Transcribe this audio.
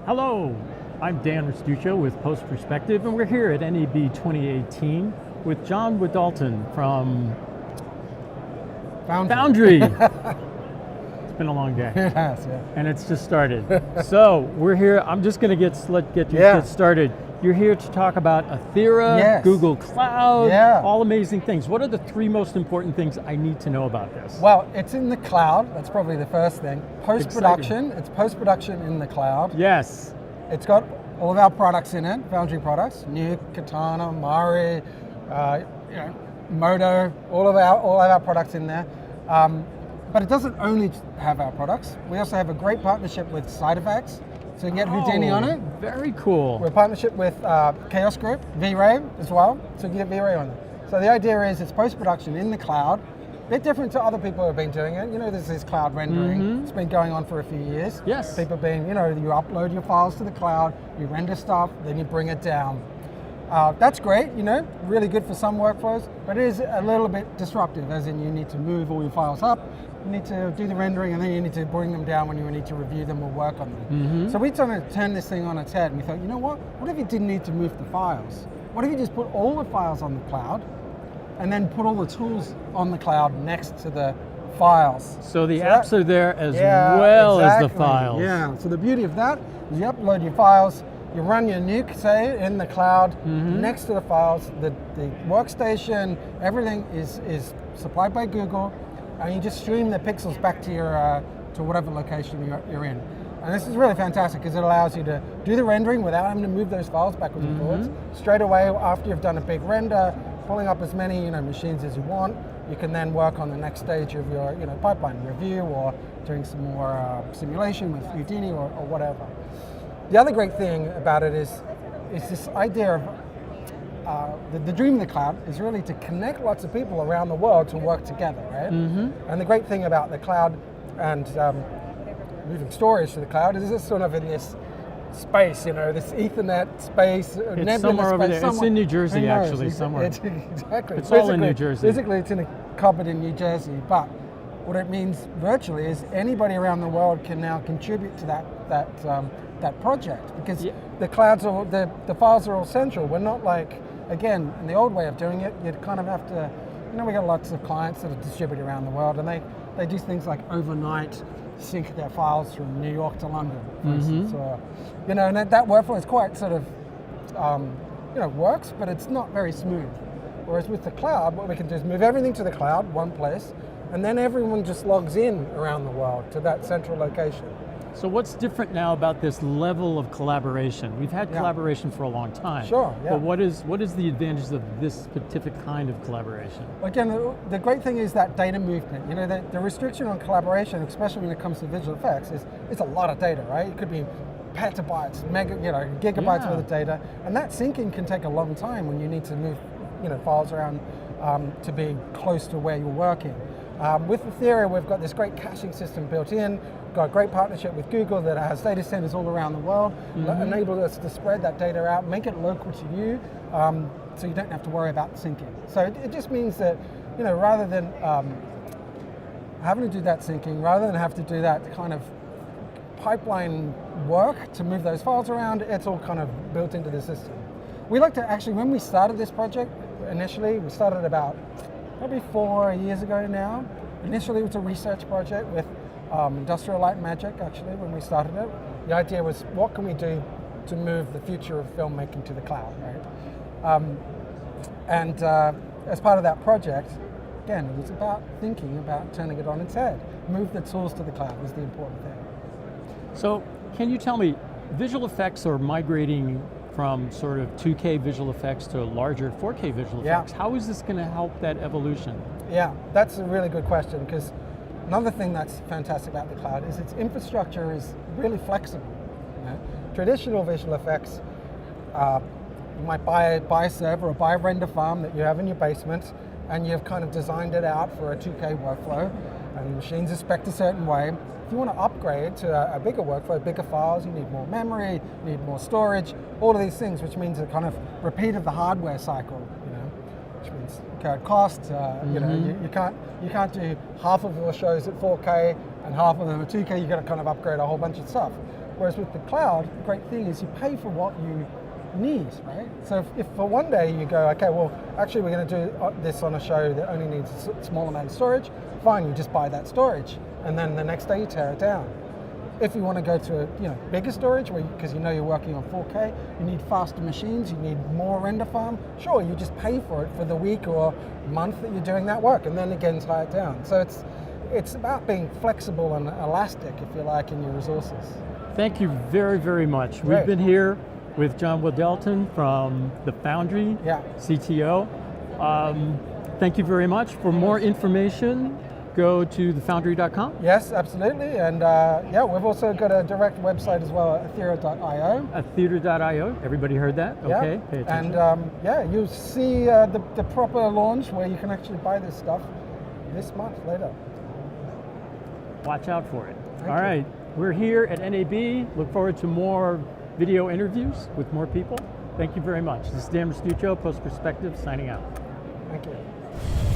Hello, I'm Dan Restuccio with Post Perspective, and we're here at NAB 2018 with Jon Wadelton from Foundry. It's been a long day. It has, yeah. And it's just started. So we're here. I'm just going to get started. You're here to talk about Athera, Yes. Google Cloud, Yeah. all amazing things. What are the three most important things I need to know about this? Well, it's in the cloud. That's probably the first thing. Post-production. It's post-production in the cloud. Yes. It's got all of our products in it, Foundry products, Nuke, Katana, Mari, Modo, all of our products in there. But it doesn't only have our products. We also have a great partnership with Side Effects, so you can get Houdini on it. Very cool. We're a partnership with Chaos Group, V-Ray as well, so you can get V-Ray on it. So the idea is it's post-production in the cloud, a bit different to other people who have been doing it. You know, there's this cloud rendering. It's been going on for a few years. Yes. People have been, you upload your files to the cloud, you render stuff, then you bring it down. That's great, really good for some workflows, but it is a little bit disruptive, as in you need to move all your files up, you need to do the rendering, and then you need to bring them down when you need to review them or work on them. So we tried to turn this thing on its head, and we thought, you know what if you didn't need to move the files? What if you just put all the files on the cloud, and then put all the tools on the cloud next to the files? So the apps are there as well as the files. Yeah, so the beauty of that is you upload your files, you run your Nuke, say, in the cloud, next to the files, the workstation, everything is supplied by Google, and you just stream the pixels back to your to whatever location you're in. And this is really fantastic because it allows you to do the rendering without having to move those files backwards and forwards. Straight away, after you've done a big render, pulling up as many machines as you want, you can then work on the next stage of your pipeline review or doing some more simulation with Houdini or whatever. The other great thing about it is this idea of the dream of the cloud is really to connect lots of people around the world to work together, right? And the great thing about the cloud and moving storage to the cloud is it's sort of in this space, this Ethernet space, It's somewhere over there. It's in New Jersey, actually, somewhere. Exactly. It's all in New Jersey. Physically, it's in a cupboard in New Jersey, but what it means virtually is anybody around the world can now contribute to that project, because the clouds are the files are all central. We're not like, again, in the old way of doing it, you'd kind of have to, we got lots of clients that are distributed around the world, and they do things like overnight sync their files from New York to London, for instance, or, and that workflow is quite sort of, works, but it's not very smooth. Whereas with the cloud, what we can do is move everything to the cloud, one place, and then everyone just logs in around the world to that central location. So what's different now about this level of collaboration? We've had collaboration for a long time. Sure, yeah. But what is the advantage of this specific kind of collaboration? Again, the great thing is that data movement. The restriction on collaboration, especially when it comes to visual effects, is it's a lot of data, right? It could be petabytes, gigabytes worth of data, and that syncing can take a long time when you need to move, files around to be close to where you're working. With Athera, we've got this great caching system built in. Got a great partnership with Google that has data centers all around the world, enabled us to spread that data out, make it local to you, so you don't have to worry about syncing. So it just means that, rather than having to do that syncing, rather than have to do that kind of pipeline work to move those files around, it's all kind of built into the system. We like to actually, when we started this project, initially, we started about probably 4 years ago now. Initially, it was a research project with Industrial Light and Magic, actually, when we started it. The idea was, what can we do to move the future of filmmaking to the cloud, right? And as part of that project, again, it was about thinking about turning it on its head. Move the tools to the cloud was the important thing. So, can you tell me, visual effects are migrating from sort of 2K visual effects to larger 4K visual effects. How is this going to help that evolution? Yeah, that's a really good question, because another thing that's fantastic about the cloud is its infrastructure is really flexible. Traditional visual effects, you might buy a server or buy a render farm that you have in your basement, and you've kind of designed it out for a 2K workflow, and the machines are spec'd a certain way. If you want to upgrade to a bigger workflow, bigger files, you need more memory, you need more storage, all of these things, which means a kind of repeat of the hardware cycle, which means incurred costs. You can't do half of your shows at 4K and half of them at 2K. You got to kind of upgrade a whole bunch of stuff. Whereas with the cloud, the great thing is you pay for what you need, right? So if for one day you go, okay, well, actually we're going to do this on a show that only needs a small amount of storage, fine, you just buy that storage, and then the next day you tear it down. If you want to go to a bigger storage, because you know you're working on 4K, you need faster machines, you need more render farm, sure, you just pay for it for the week or month that you're doing that work, and then again tie it down. So it's about being flexible and elastic, if you like, in your resources. Thank you very, very much. Great. We've been here with Jon Wadelton from the Foundry, CTO. Thank you very much. For more information, go to thefoundry.com. Yes, absolutely. And we've also got a direct website as well, Athera.io. Athera.io. Everybody heard that? Okay, Yeah. pay attention. And you'll see the proper launch where you can actually buy this stuff this month later. Watch out for it. Thank All you. right, we're here at NAB. Look forward to more video interviews with more people. Thank you very much. This is Dan Restuccio, Post Perspective, signing out. Thank you.